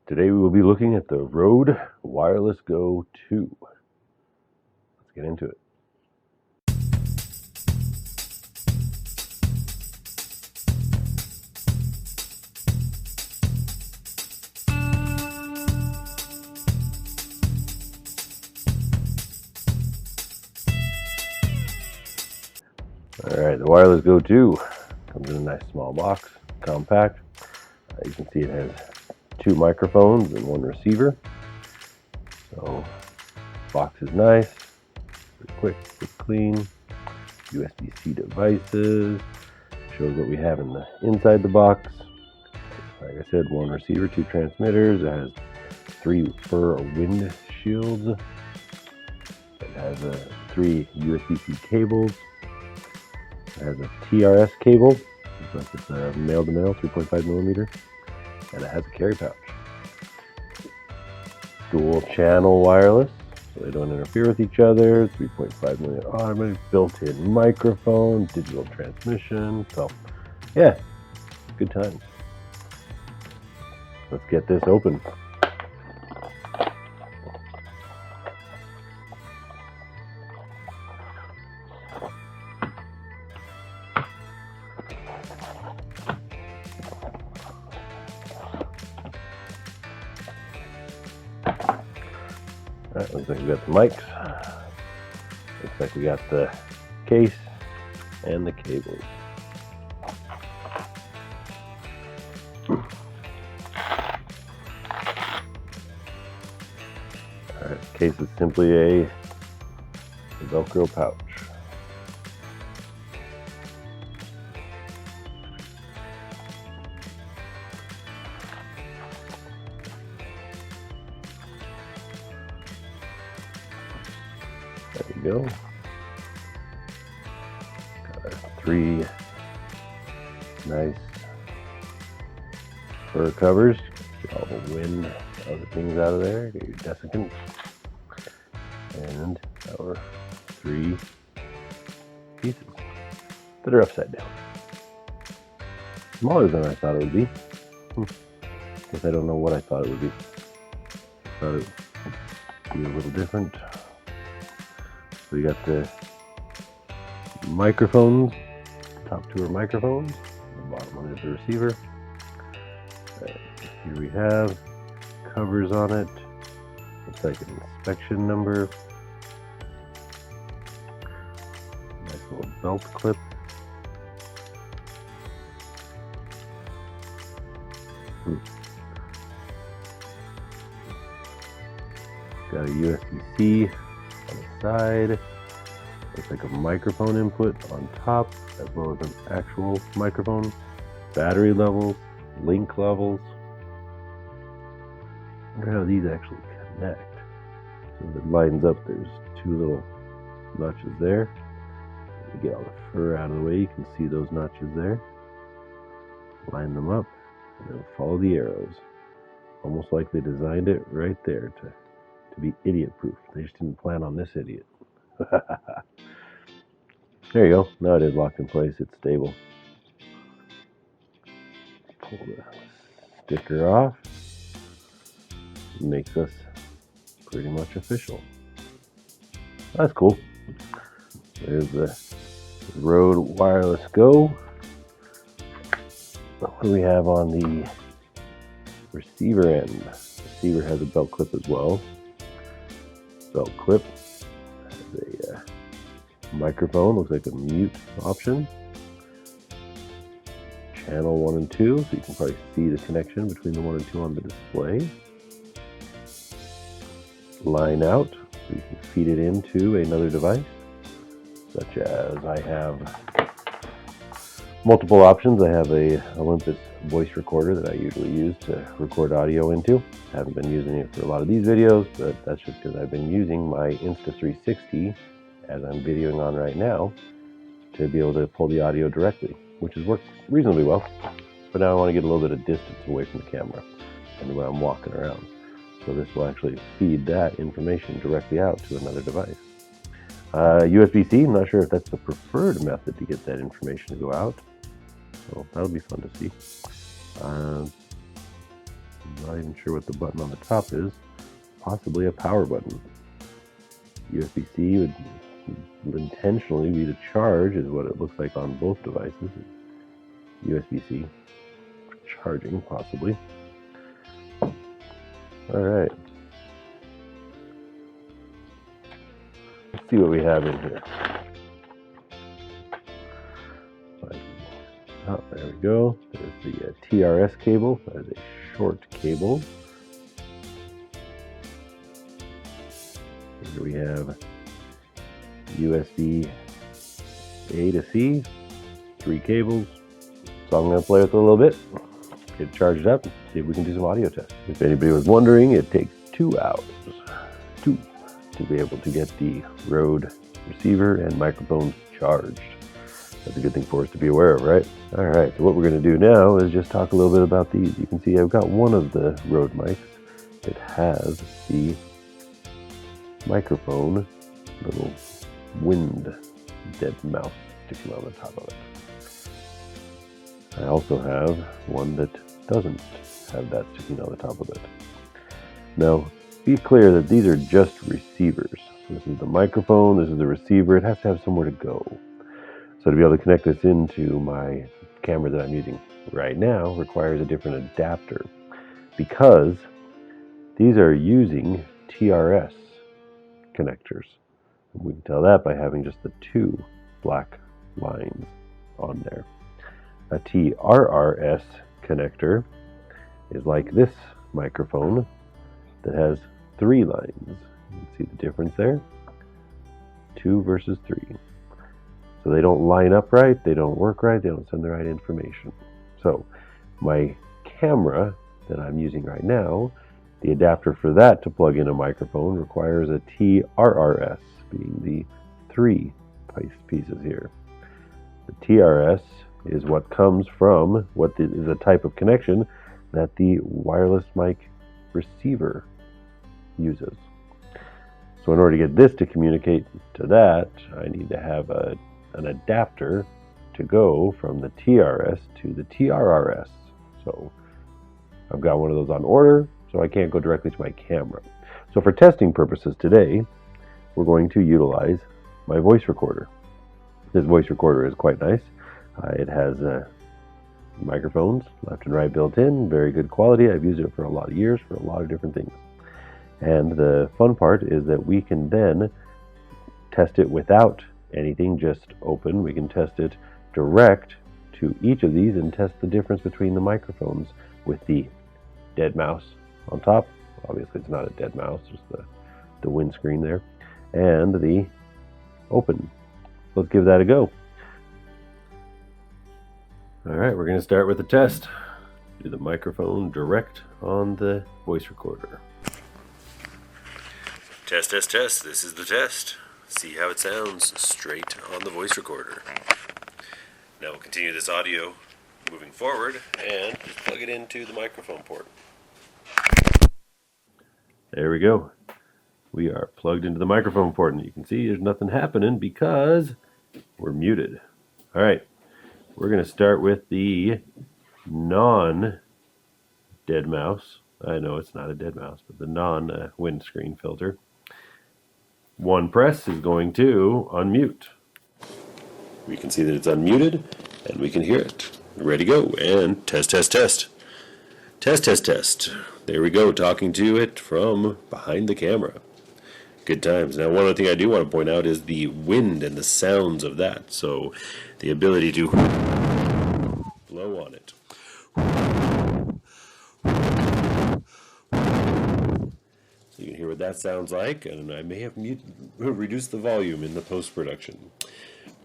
Today we will be looking at the Rode Wireless Go 2. Let's get into it. Alright, the Wireless Go 2 comes in a nice small box, compact. You can see it has 2 microphones and 1 receiver. So, box is nice, quick, clean. USB-C devices. Shows what we have in the inside the box. Like I said, 1 receiver, 2 transmitters. It has 3 fur wind shields. It has 3 USB-C cables. It has a TRS cable. Looks like it's a male-to-male, 3.5 millimeter. And it has a carry pouch. Dual channel wireless, so they don't interfere with each other. 3.5 million automatic, built-in microphone, digital transmission. So, yeah, good times. Let's get this open. Alright, looks like we got the mics. Looks like we got the case and the cables. Alright, the case is simply a Velcro pouch. There you go. Got our 3 nice fur covers. Get all the wind, other things out of there. Get your desiccants. And our 3 pieces that are upside down. Smaller than I thought it would be. Guess I don't know what I thought it would be. Thought it would be a little different. We got the microphones, top 2 are microphones, the bottom one is the receiver. Here we have covers on it. Looks like an inspection number. Nice little belt clip. Got a USB-C on the side. Looks like a microphone input on top, as well as an actual microphone. Battery levels, link levels. I wonder how these actually connect. So if it lines up, there's 2 little notches there. To get all the fur out of the way, you can see those notches there. Line them up, and then follow the arrows. Almost like they designed it right there to be idiot-proof. They just didn't plan on this idiot. There you go. Now it is locked in place. It's stable. Pull the sticker off. It makes us pretty much official. That's cool. There's the Rode Wireless Go. What do we have on the receiver end? The receiver has a belt clip as well. Belt clip has a microphone, looks like a mute option. Channel 1 and 2, so you can probably see the connection between the 1 and 2 on the display. Line out, so you can feed it into another device, such as I have multiple options. I have a Olympus voice recorder that I usually use to record audio into. I haven't been using it for a lot of these videos, but that's just because I've been using my Insta360, as I'm videoing on right now, to be able to pull the audio directly, which has worked reasonably well. But now I want to get a little bit of distance away from the camera and when I'm walking around. So this will actually feed that information directly out to another device. USB-C, I'm not sure if that's the preferred method to get that information to go out. So that'll be fun to see. I'm not even sure what the button on the top is. Possibly a power button. USB-C would intentionally be to charge, is what it looks like on both devices. USB-C charging, possibly. Alright. Let's see what we have in here. Oh, there we go. There's the TRS cable. That is a short cable. Here we have USB A to C, 3 cables. So I'm going to play with it a little bit, get it charged up, and see if we can do some audio tests. If anybody was wondering, it takes 2 hours to be able to get the Rode receiver and microphones charged. That's a good thing for us to be aware of, right? Alright, so what we're going to do now is just talk a little bit about these. You can see I've got one of the Rode mics that has the microphone, little wind dead mouse sticking on the top of it. I also have one that doesn't have that sticking on the top of it. Now, be clear that these are just receivers. This is the microphone, this is the receiver. It has to have somewhere to go. So to be able to connect this into my camera that I'm using right now requires a different adapter, because these are using TRS connectors. We can tell that by having just the 2 black lines on there. A TRRS connector is like this microphone that has 3 lines. You can see the difference there. 2 versus 3. So they don't line up right, they don't work right, they don't send the right information. So my camera that I'm using right now, the adapter for that to plug in a microphone requires a TRRS, being the 3 pieces here. The TRS is what comes from is a type of connection that the wireless mic receiver uses. So in order to get this to communicate to that, I need to have an adapter to go from the TRS to the TRRS. So I've got one of those on order, so I can't go directly to my camera. So for testing purposes today, we're going to utilize my voice recorder. This voice recorder is quite nice. It has microphones left and right built in, very good quality. I've used it for a lot of years for a lot of different things. And the fun part is that we can then test it without anything just open. We can test it direct to each of these and test the difference between the microphones with the dead mouse on top. Obviously it's not a dead mouse, just the windscreen there, and the open. Let's give that a go. Alright, we're going to start with the test. Do the microphone direct on the voice recorder. Test, test, test. This is the test. See how it sounds straight on the voice recorder. Now we'll continue this audio moving forward and just plug it into the microphone port. There we go. We are plugged into the microphone port, and you can see there's nothing happening because we're muted. Alright. We're going to start with the non-dead mouse. I know it's not a dead mouse, but the non-windscreen filter. One press is going to unmute. We can see that it's unmuted, and we can hear it. Ready to go, and test, test, test. Test, test, test. There we go, talking to it from behind the camera. Good times. Now, one other thing I do want to point out is the wind and the sounds of that. So, the ability to blow on it. So you can hear what that sounds like, and I may have reduced the volume in the post-production.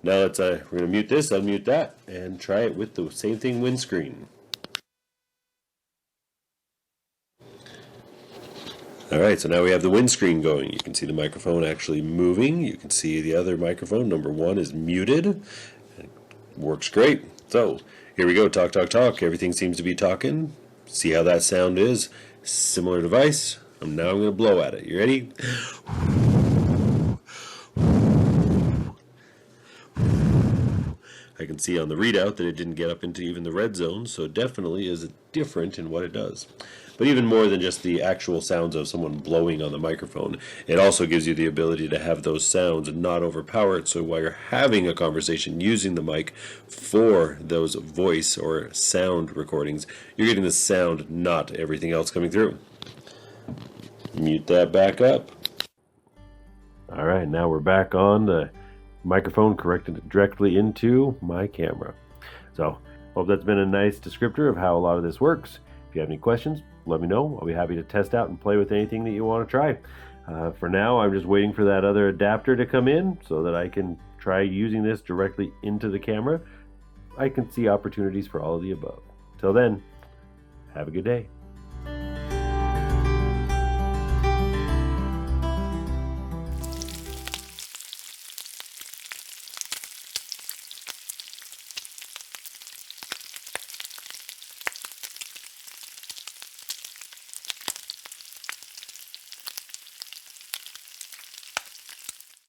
Now we're going to mute this, unmute that, and try it with the same thing windscreen. Alright, so now we have the windscreen going. You can see the microphone actually moving. You can see the other microphone, number 1, is muted. It works great. So, here we go. Talk, talk, talk. Everything seems to be talking. See how that sound is. Similar device. Now I'm going to blow at it. You ready? I can see on the readout that it didn't get up into even the red zone, so it definitely is different in what it does. But even more than just the actual sounds of someone blowing on the microphone, it also gives you the ability to have those sounds not overpower it. So while you're having a conversation using the mic for those voice or sound recordings, you're getting the sound, not everything else coming through. Mute that back up. All right, now we're back on the microphone connected directly into my camera. So hope that's been a nice descriptor of how a lot of this works. If you have any questions, let me know. I'll be happy to test out and play with anything that you want to try. For now, I'm just waiting for that other adapter to come in so that I can try using this directly into the camera. I can see opportunities for all of the above. Till then, have a good day.